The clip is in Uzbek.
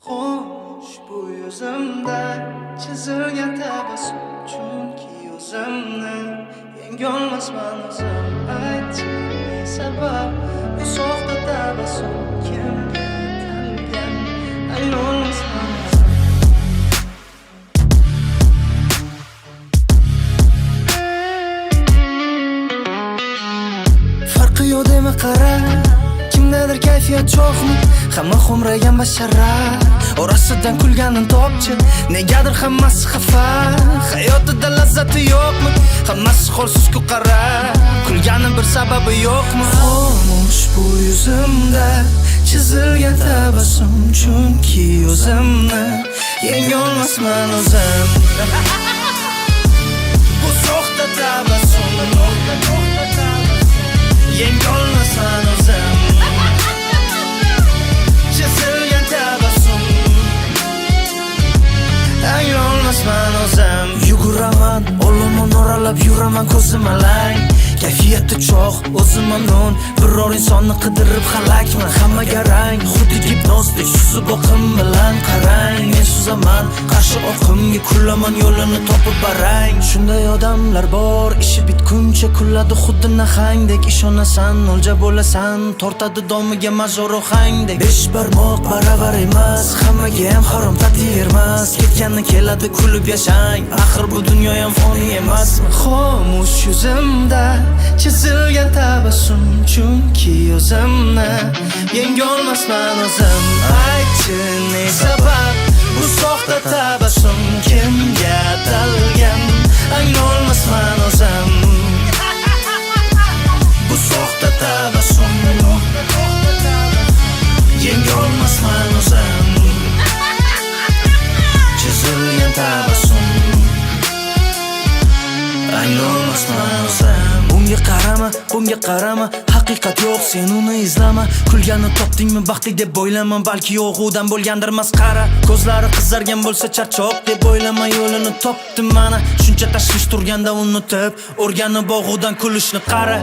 Xo'sh, bu yuzimda chizilgan tabassum, chunki o'zimni yengolmasman o'zim. Aytchi, ne sabab bu soxta tabassum kimga atalgan, aylolmasman o'zim. Farqi yo'q dema qara, kimdadir kayfiyat cho'qmi, hamma xo'mragan basharat orasidan kulganin topchi. Negadir hammasi xafa, hayotida lazzati yo'qmi, hammasi holsiz-ku qara, kulganin bir sababi yo'qmi? Xo'sh, bu yuzimda chizilgan tabassum, chunki o'zimni yengolmasman o'zim. Bu soxta tabassum, yengolmasman o'zim. Chizilgan tabassum, aylolmasman o'zim. Yuguraman, olomon oralab yuraman, ko'zim alang. Kayfiyati cho'q, o'zim mamnun. Biror insonni qidirib halakman, hammaga rang. Xuddi gipnozdek suzib oqim bilan qarang. Men suzaman qarshi oqimga, kullaman yo'lini topib barang. Shunday odamlar bor, ishi bitguncha kulladi xuddi nahangdek. Ishonasan, o'lja bo'lasan, tortadi domiga major ohangdek. Besh barmoq baravar emas, hammaga ham harom tatirmas. Ketganni keladi kulib yashang, axir bu dunyo ham foniy emasmi? Xo'sh, yuzimda chizilgan tabassum, chunki o'zimni yengolmasman o'zim. Aytchi, ne sabab bu soxta tabassum kimga atalgan, aylolmasman o'zim. Bu soxta tabassum, yengolmasman o'zim. Chizilgan tabassum, aylolmasman o'zim. Bunga qarama, haqiqat yo'q, sen uni izlama. Kulganni topdingmi baxtli deb o'ylama, balki yo'g'udan bo'lgandir masxara. Ko'zlari qizargan bo'lsa charchoq deb o'ylama, yo'lini topdim mana. Shuncha tashvish turganda unutib, o'rganib bog'udan kulishni qara.